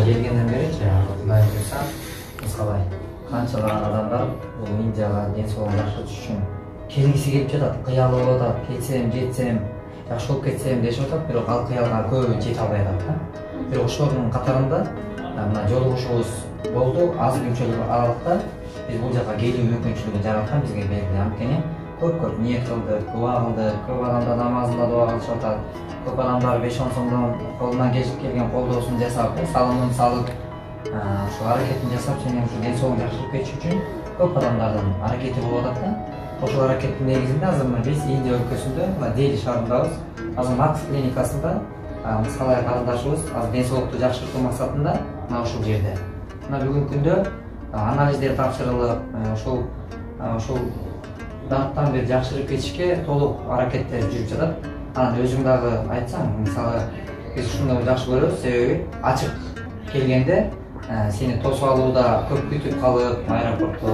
Келгенден бери Кудай буйруса мыскалай канчалаған адамдар бул Индияга ден соолугун жакшыртыш үчүн келгиси келип жатат, кыялы болуп атат, кетсем, жетсем, жакшы болуп кетсем дешип атат, бирок ал кыялга көбү жете албай атат. Бирок ошонун катарында мына жолугушубуз болду, аз күнчөлүк аралыкта биз бул жака келүү мүмкүнчүлүгүн жараткан бизге берди. Анткени көп ниет кылдык, дуа кылдык, көп адамдар намазында дуа кылышып атат. Көп адамдар 5-10 сомдон колунан келген колдоосун жасап, салымын салып, ошо аракетин жасап, және ушу ден соолугун жакшыртып кетиш үчүн көп адамдардын аракети болуп атат да. Ошол аракеттин негизинде азыр биз Индия өлкөсүндө, Дели шаарындабыз. Азыр Макс клиникасында мыскалай карындашыбыз ден соолукту жакшыртуу максатында ушул жерде. Мына бүгүнкү күндө анализдер тапшырылып, ошол даттан бери жакшырып кетишке толук аракеттер жүрүп жатат. Анан өзүң дагы айтсаң, мисалы биз ушуну жакшы көрөбүз, себеби ачык келгенде сени тосуп алууда көп күтүп калып, аэропортто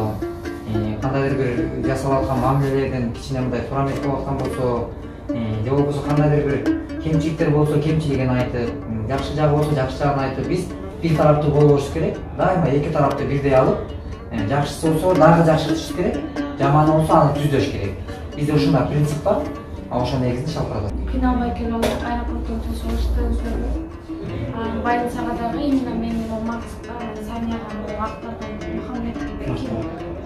кандайдыр бир жасалып аткан мамилелерден кичине мындай туура эмес болуп аткан болсо, же болбосо кандайдыр бир кемчиликтер болсо кемчилигин айтып, жакшы жагы болсо жакшы жагын айтып, биз бир тараптуу болбош керек. Дайыма эки тарапты бирдей алып, жакшысы болсо дагы жакшыртыш керек, жаманы болсо аны түздөш керек. Бизде ушундай принцип бар. Ошол негизинде шалкырат. Кыйналбай келип алып аэропорттон тосуп алышты өзлөрү. Больницага дагы именно мени Макс Санияга актырган Мухаммед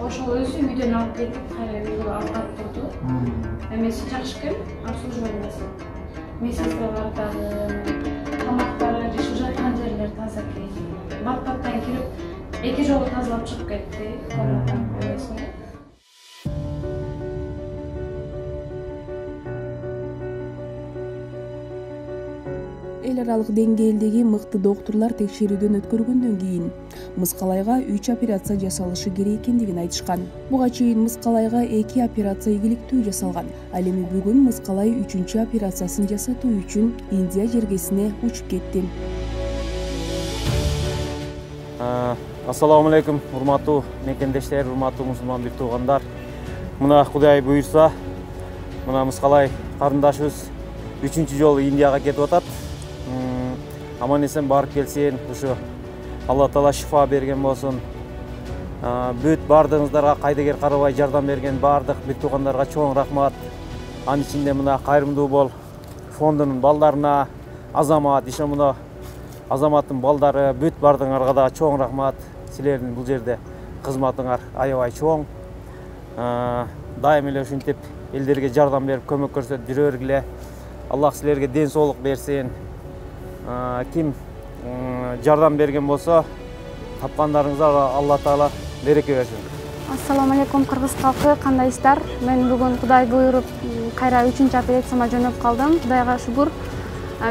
ошол өзү үйдөн алып кетип, кайра үйгө алып барып турду. Эмеси жакшы экен, обслуживаниясы. Медсестралар дагы, тамактары, ишип жаткан жерлер таза экен. Бат-баттан кирип, эки жолу тазалап чыгып кетти. Эл аралык деңгээлдеги мыкты доктурлар текшерүүдөн өткөргөндөн кийин Мыскалайга 3 операция жасалышы керек экендигин айтышкан. Буга чейин Мыскалайга 2 операция ийгиликтүү жасалган. Ал эми бүгүн Мыскалай 3-чү операциясын жасатуу үчүн Индия жергесине учуп кетти. Ассаламу алейкум, урматтуу мекендештер, урматтуу мусулман бир туугандар. Мына Кудай буйрса, мына Мыскалай карындашыбыз 3-чү жолу Индияга кетип атат. аман есен барып келсин. Ушу Алла Таала шифа берген болсун. Бүт бардыгыңыздарга кайдыгер карабай жардам берген бардык бир туугандарга чоң рахмат. Анын ичинде мына Кайрымдуу бол фондунун балдарына, Азамат, ишо мына Азаматтын балдары, бүт бардыгыңарга да чоң рахмат. Силердин бул жерде кызматыңар аябай чоң. Дайым эле ушинтип элдерге жардам берип, көмөк көрсөтүп жүрө бергиле. Аллах силерге ден соолук берсин. Ким жардам берген болсо, тапкандарыңызга Алла Таала береке берсин. Ассаламу алейкум кыргыз калкы, кандайсыздар? Мен бүгүн Кудай буйруп кайра 3-чү операцияма жөнөп калдым. Кудайга шүгүр.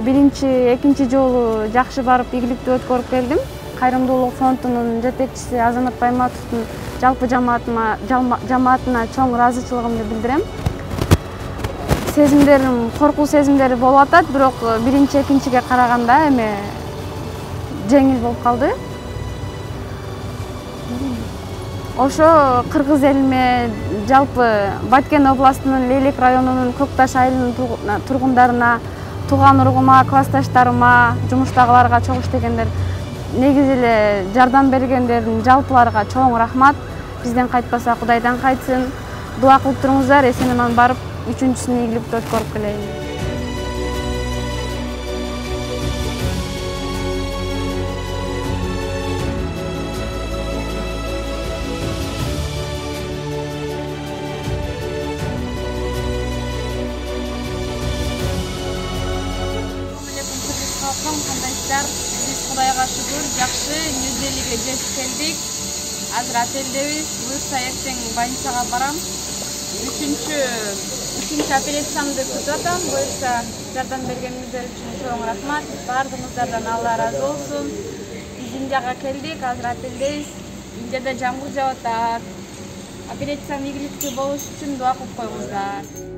Биринчи, экинчи жолу жакшы барып, ийгиликтүү өткөрүп келдим. Кайрымдуулук фондунун жетекчиси Азамат Байматовдун жалпы жамаатына чоң ыраазычылыгымды билдирем. Сезимдерим, коркуу сезимдери болуп атат, бирок биринчи, экинчиге караганда эми жеңил болуп калды. Ошо кыргыз элиме, жалпы Баткен областынын Лейлек районунун Көкташ айылынын тургундарына, тууган уругума, классташтарыма, жумуштагыларга чогуу иштегендер, негизи эле жардам бергендердин жалпыларга чоң рахмат. Бизден кайтпаса Кудайдан кайтсын. Дуа кылып туруңуздар, эсен-аман барып 3-чүсүн ийгиликтүү өткөрүп келейин. Кандайсыздар? Биз Кудайга шүгүр, жакшы Нью-Делиге жетип келдик. Азыр отелдебиз. Буюрса эртең больницага барам. 3-чү операциямды күтүп атам. Буюрса жардам бергениңиздер үчүн чоң рахмат. Бардыгыңыздардан Алла ыраазы болсун. Биз Индияга келдик, азыр отелдебиз. Индияда жамгыр жаап атат. Операциям ийгиликтүү болуш үчүн дуа кылып коюңуздар.